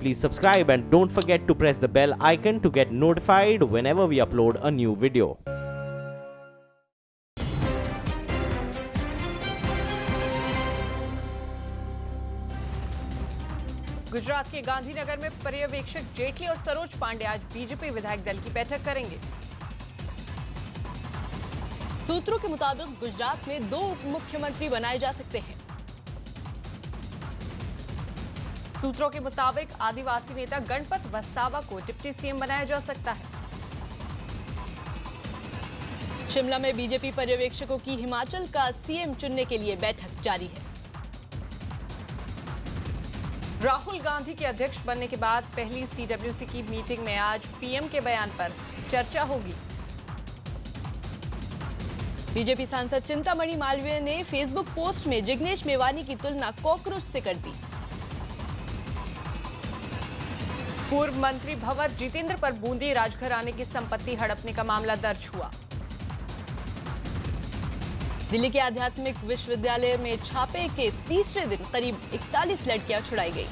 please subscribe and don't forget to press the bell icon to get notified whenever we upload a new video. Gujarat के गांधीनगर में पर्यवेक्षक जेटली और सरोज पांडे आज BJP विधायक दल की बैठक करेंगे। सूत्रों के मुताबिक गुजरात में 2 उप मुख्यमंत्री बनाए जा सकते हैं। सूत्रों के मुताबिक आदिवासी नेता गणपत वसावा को डिप्टी सीएम बनाया जा सकता है। शिमला में बीजेपी पर्यवेक्षकों की हिमाचल का सीएम चुनने के लिए बैठक जारी है। राहुल गांधी के अध्यक्ष बनने के बाद पहली सीडब्ल्यूसी की मीटिंग में आज पीएम के बयान पर चर्चा होगी। बीजेपी सांसद चिंतामणि मालवीय ने फेसबुक पोस्ट में जिग्नेश मेवानी की तुलना कॉकरोच से कर दी। पूर्व मंत्री भंवर जितेंद्र पर बूंदी राजघराने की संपत्ति हड़पने का मामला दर्ज हुआ। दिल्ली के आध्यात्मिक विश्वविद्यालय में छापे के तीसरे दिन करीब 41 लड़कियां छुड़ाई गई।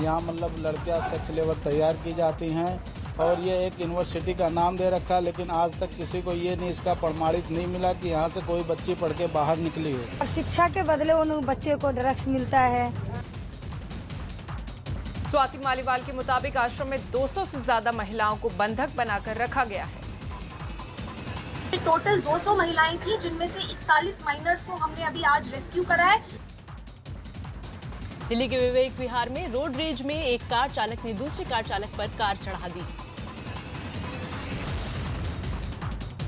यहाँ मतलब लड़कियां सेक्स लेबर तैयार की जाती हैं और ये एक यूनिवर्सिटी का नाम दे रखा है, लेकिन आज तक किसी को ये नहीं इसका प्रमाणित नहीं मिला कि यहाँ से कोई बच्ची पढ़ के बाहर निकली हो। शिक्षा के बदले उन बच्चे को ड्रग्स मिलता है। स्वाति मालीवाल के मुताबिक आश्रम में 200 से ज्यादा महिलाओं को बंधक बनाकर रखा गया है। टोटल 200 महिलाएं थी, जिनमें से 41 माइनर्स को हमने अभी आज रेस्क्यू करा है। दिल्ली के विवेक विहार में रोड रेज में एक कार चालक ने दूसरे कार चालक पर कार चढ़ा दी।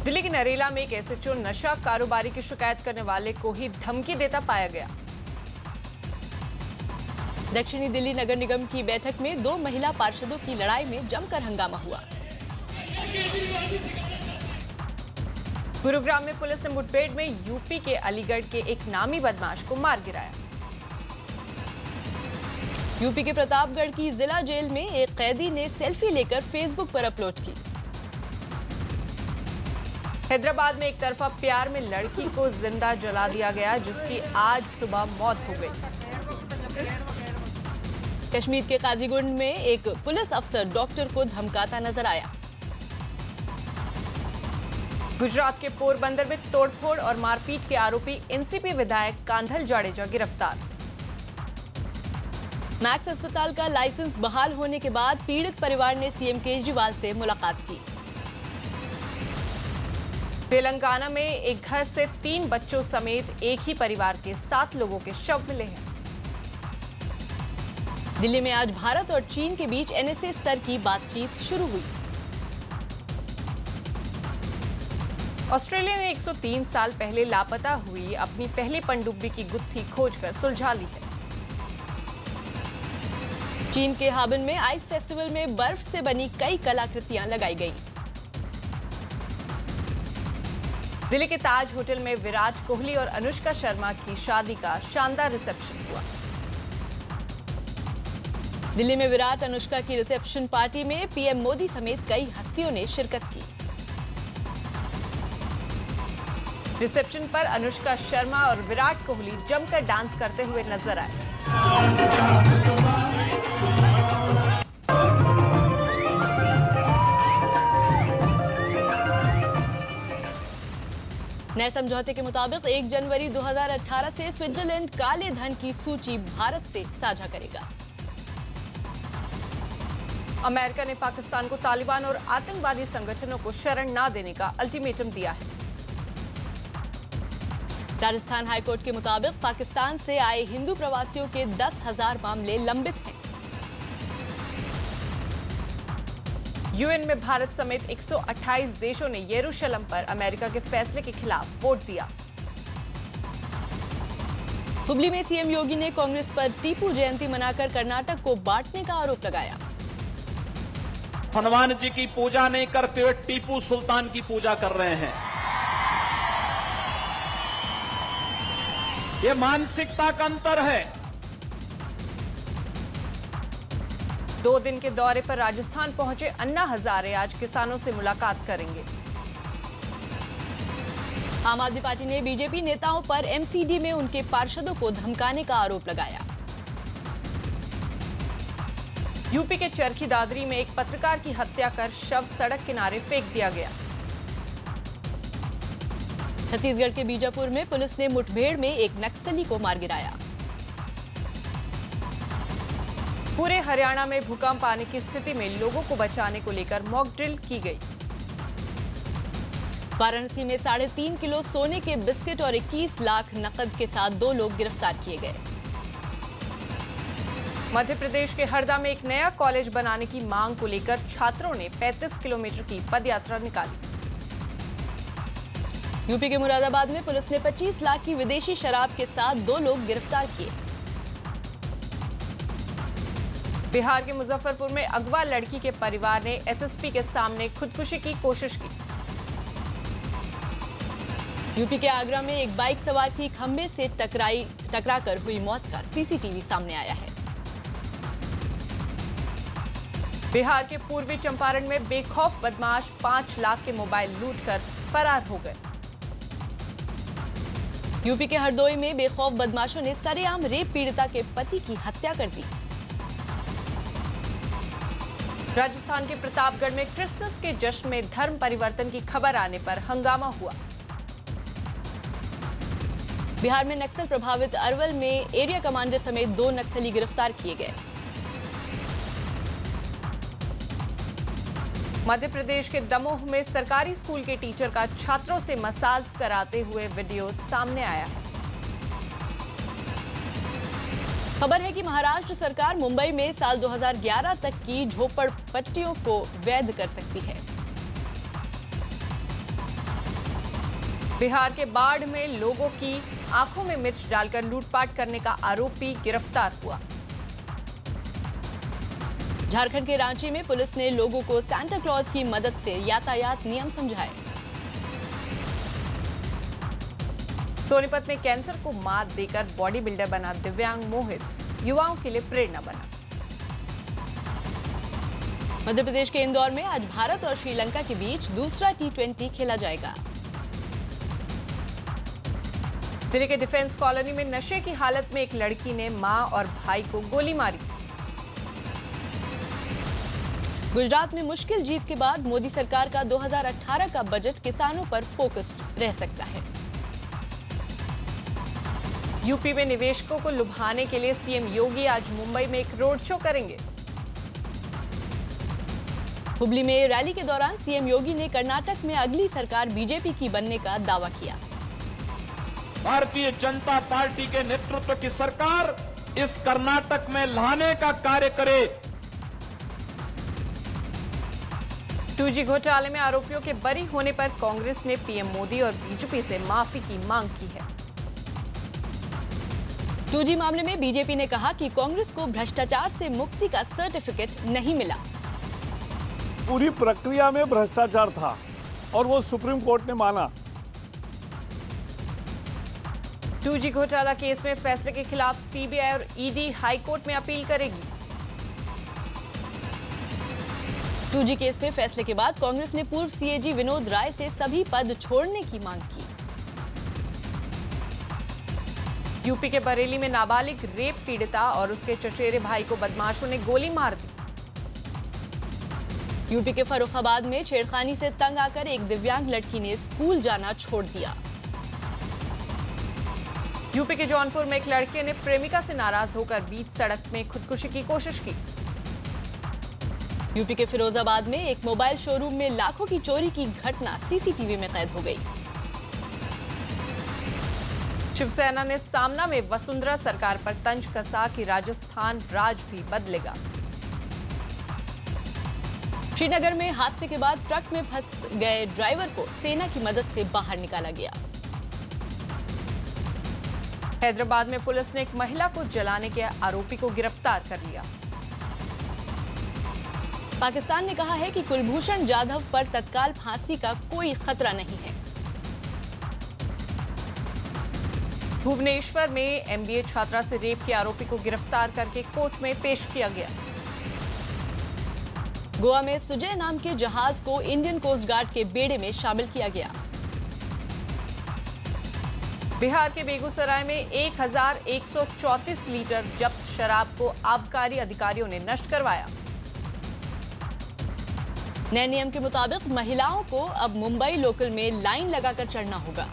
दिल्ली के नरेला में एक एसएचओ नशा कारोबारी की शिकायत करने वाले को ही धमकी देता पाया गया। दक्षिणी दिल्ली नगर निगम की बैठक में 2 महिला पार्षदों की लड़ाई में जमकर हंगामा हुआ। गुरुग्राम में पुलिस ने मुठभेड़ में यूपी के अलीगढ़ के एक नामी बदमाश को मार गिराया। यूपी के प्रतापगढ़ की जिला जेल में एक कैदी ने सेल्फी लेकर फेसबुक पर अपलोड की। हैदराबाद में एक तरफा प्यार में लड़की को जिंदा जला दिया गया, जिसकी आज सुबह मौत हो गई। कश्मीर के काजीगुंड में एक पुलिस अफसर डॉक्टर को धमकाता नजर आया। गुजरात के पोरबंदर में तोड़फोड़ और मारपीट के आरोपी एनसीपी विधायक कांधल जाडेजा गिरफ्तार। मैक्स अस्पताल का लाइसेंस बहाल होने के बाद पीड़ित परिवार ने सीएम केजरीवाल से मुलाकात की। तेलंगाना में एक घर से 3 बच्चों समेत एक ही परिवार के 7 लोगों के शव मिले हैं। दिल्ली में आज भारत और चीन के बीच एनएसए स्तर की बातचीत शुरू हुई। ऑस्ट्रेलिया ने 103 साल पहले लापता हुई अपनी पहली पनडुब्बी की गुत्थी खोजकर सुलझा ली है। चीन के हाबन में आइस फेस्टिवल में बर्फ से बनी कई कलाकृतियां लगाई गई। दिल्ली के ताज होटल में विराट कोहली और अनुष्का शर्मा की शादी का शानदार रिसेप्शन हुआ। दिल्ली में विराट अनुष्का की रिसेप्शन पार्टी में पीएम मोदी समेत कई हस्तियों ने शिरकत की। रिसेप्शन पर अनुष्का शर्मा और विराट कोहली जमकर डांस करते हुए नजर आए। नए समझौते के मुताबिक 1 जनवरी 2018 से स्विट्जरलैंड काले धन की सूची भारत से साझा करेगा। अमेरिका ने पाकिस्तान को तालिबान और आतंकवादी संगठनों को शरण न देने का अल्टीमेटम दिया है। राजस्थान हाईकोर्ट के मुताबिक पाकिस्तान से आए हिंदू प्रवासियों के 10,000 मामले लंबित हैं। यूएन में भारत समेत 128 देशों ने यरूशलेम पर अमेरिका के फैसले के खिलाफ वोट दिया। हुबली में सीएम योगी ने कांग्रेस पर टीपू जयंती मनाकर कर्नाटक को बांटने का आरोप लगाया। हनुमान जी की पूजा नहीं करते हुए टीपू सुल्तान की पूजा कर रहे हैं। ये मानसिकता का अंतर है। 2 दिन के दौरे पर राजस्थान पहुंचे अन्ना हजारे आज किसानों से मुलाकात करेंगे। आम आदमी पार्टी ने बीजेपी नेताओं पर एमसीडी में उनके पार्षदों को धमकाने का आरोप लगाया। यूपी के चरखी दादरी में एक पत्रकार की हत्या कर शव सड़क किनारे फेंक दिया गया। छत्तीसगढ़ के बीजापुर में पुलिस ने मुठभेड़ में एक नक्सली को मार गिराया। पूरे हरियाणा में भूकंप आने की स्थिति में लोगों को बचाने को लेकर मॉक ड्रिल की गई। वाराणसी में 3.5 किलो सोने के बिस्किट और 21 लाख नकद के साथ 2 लोग गिरफ्तार किए गए। मध्य प्रदेश के हरदा में एक नया कॉलेज बनाने की मांग को लेकर छात्रों ने 35 किलोमीटर की पदयात्रा निकाली। यूपी के मुरादाबाद में पुलिस ने 25 लाख की विदेशी शराब के साथ 2 लोग गिरफ्तार किए। बिहार के मुजफ्फरपुर में अगवा लड़की के परिवार ने एसएसपी के सामने खुदकुशी की कोशिश की। यूपी के आगरा में एक बाइक सवार की खंबे से टकराकर हुई मौत का सीसीटीवी सामने आया है। बिहार के पूर्वी चंपारण में बेखौफ बदमाश 5 लाख के मोबाइल लूटकर फरार हो गए। यूपी के हरदोई में बेखौफ बदमाशों ने सरेआम रेप पीड़िता के पति की हत्या कर दी। राजस्थान के प्रतापगढ़ में क्रिसमस के जश्न में धर्म परिवर्तन की खबर आने पर हंगामा हुआ। बिहार में नक्सल प्रभावित अरवल में एरिया कमांडर समेत 2 नक्सली गिरफ्तार किए गए। मध्य प्रदेश के दमोह में सरकारी स्कूल के टीचर का छात्रों से मसाज कराते हुए वीडियो सामने आया है। खबर है कि महाराष्ट्र सरकार मुंबई में साल 2011 तक की झोपड़पट्टियों को वैध कर सकती है। बिहार के बाढ़ में लोगों की आंखों में मिर्च डालकर लूटपाट करने का आरोपी गिरफ्तार हुआ। झारखंड के रांची में पुलिस ने लोगों को सांता क्लॉज की मदद से यातायात नियम समझाए। सोनीपत में कैंसर को मात देकर बॉडी बिल्डर बना दिव्यांग मोहित युवाओं के लिए प्रेरणा बना। मध्य प्रदेश के इंदौर में आज भारत और श्रीलंका के बीच दूसरा T20 खेला जाएगा। दिल्ली के डिफेंस कॉलोनी में नशे की हालत में एक लड़की ने मां और भाई को गोली मारी। गुजरात में मुश्किल जीत के बाद मोदी सरकार का 2018 का बजट किसानों पर फोकस्ड रह सकता है। यूपी में निवेशकों को लुभाने के लिए सीएम योगी आज मुंबई में एक रोड शो करेंगे। हुबली में रैली के दौरान सीएम योगी ने कर्नाटक में अगली सरकार बीजेपी की बनने का दावा किया। भारतीय जनता पार्टी के नेतृत्व की सरकार इस कर्नाटक में लाने का कार्य करे। 2G घोटाले में आरोपियों के बरी होने पर कांग्रेस ने पीएम मोदी और बीजेपी से माफी की मांग की है। 2G मामले में बीजेपी ने कहा कि कांग्रेस को भ्रष्टाचार से मुक्ति का सर्टिफिकेट नहीं मिला। पूरी प्रक्रिया में भ्रष्टाचार था और वो सुप्रीम कोर्ट ने माना। 2G घोटाला केस में फैसले के खिलाफ सीबीआई और ईडी हाई कोर्ट में अपील करेगी। 2G केस में फैसले के बाद कांग्रेस ने पूर्व सीएजी विनोद राय से सभी पद छोड़ने की मांग की। यूपी के बरेली में नाबालिग रेप पीड़िता और उसके चचेरे भाई को बदमाशों ने गोली मार दी। यूपी के फर्रुखाबाद में छेड़खानी से तंग आकर एक दिव्यांग लड़की ने स्कूल जाना छोड़ दिया। यूपी के जौनपुर में एक लड़के ने प्रेमिका से नाराज होकर बीच सड़क में खुदकुशी की कोशिश की। यूपी के फिरोजाबाद में एक मोबाइल शोरूम में लाखों की चोरी की घटना सीसीटीवी में कैद हो गई। शिवसेना ने सामना में वसुंधरा सरकार पर तंज कसा कि राजस्थान राज भी बदलेगा। श्रीनगर में हादसे के बाद ट्रक में फंस गए ड्राइवर को सेना की मदद से बाहर निकाला गया। हैदराबाद में पुलिस ने एक महिला को जलाने के आरोपी को गिरफ्तार कर लिया। पाकिस्तान ने कहा है कि कुलभूषण जाधव पर तत्काल फांसी का कोई खतरा नहीं है। भुवनेश्वर में एमबीए छात्रा से रेप के आरोपी को गिरफ्तार करके कोर्ट में पेश किया गया। गोवा में सुजय नाम के जहाज को इंडियन कोस्ट गार्ड के बेड़े में शामिल किया गया। बिहार के बेगूसराय में 1134 लीटर जब्त शराब को आबकारी अधिकारियों ने नष्ट करवाया। नए नियम के मुताबिक महिलाओं को अब मुंबई लोकल में लाइन लगाकर चढ़ना होगा।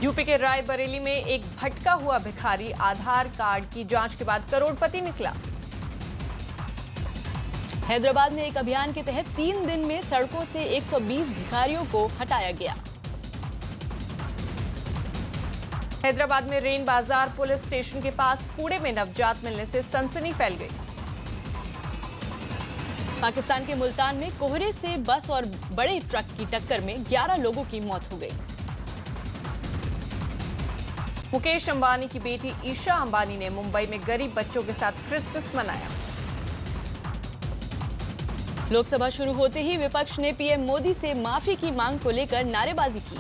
यूपी के रायबरेली में एक भटका हुआ भिखारी आधार कार्ड की जांच के बाद करोड़पति निकला। हैदराबाद में एक अभियान के तहत 3 दिन में सड़कों से 120 भिखारियों को हटाया गया। हैदराबाद में रेन बाजार पुलिस स्टेशन के पास कूड़े में नवजात मिलने से सनसनी फैल गई। पाकिस्तान के मुल्तान में कोहरे से बस और बड़े ट्रक की टक्कर में 11 लोगों की मौत हो गई। मुकेश अंबानी की बेटी ईशा अंबानी ने मुंबई में गरीब बच्चों के साथ क्रिसमस मनाया। लोकसभा शुरू होते ही विपक्ष ने पीएम मोदी से माफी की मांग को लेकर नारेबाजी की।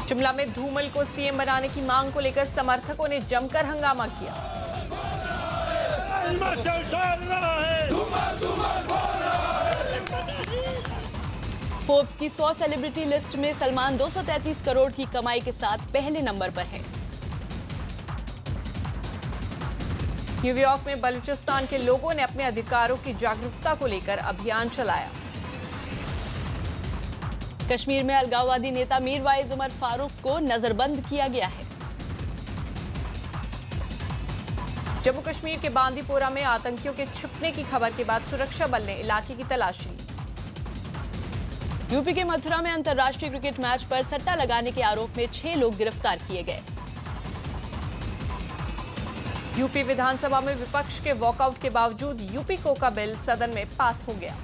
शिमला में धूमल को सीएम बनाने की मांग को लेकर समर्थकों ने जमकर हंगामा किया। फोर्ब्स की 100 सेलिब्रिटी लिस्ट में सलमान 233 करोड़ की कमाई के साथ पहले नंबर पर है। न्यूयॉर्क में बलूचिस्तान के लोगों ने अपने अधिकारों की जागरूकता को लेकर अभियान चलाया। कश्मीर में अलगाववादी नेता मीरवाइज उमर फारूक को नजरबंद किया गया है। जम्मू कश्मीर के बांदीपोरा में आतंकियों के छिपने की खबर के बाद सुरक्षा बल ने इलाके की तलाशी ली। यूपी के मथुरा में अंतर्राष्ट्रीय क्रिकेट मैच पर सट्टा लगाने के आरोप में 6 लोग गिरफ्तार किए गए। यूपी विधानसभा में विपक्ष के वॉकआउट के बावजूद यूपी कोका बिल सदन में पास हो गया।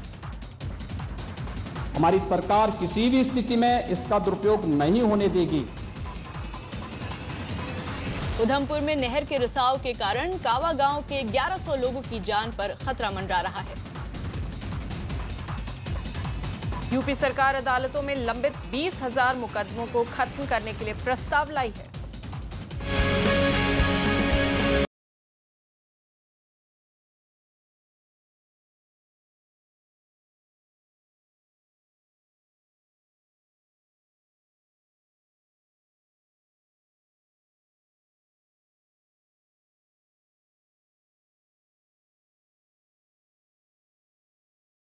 हमारी सरकार किसी भी स्थिति में इसका दुरुपयोग नहीं होने देगी। उधमपुर में नहर के रिसाव के कारण कावा गांव के 1100 लोगों की जान पर खतरा मंडरा रहा है। यूपी सरकार अदालतों में लंबित 20,000 मुकदमों को खत्म करने के लिए प्रस्ताव लाई है।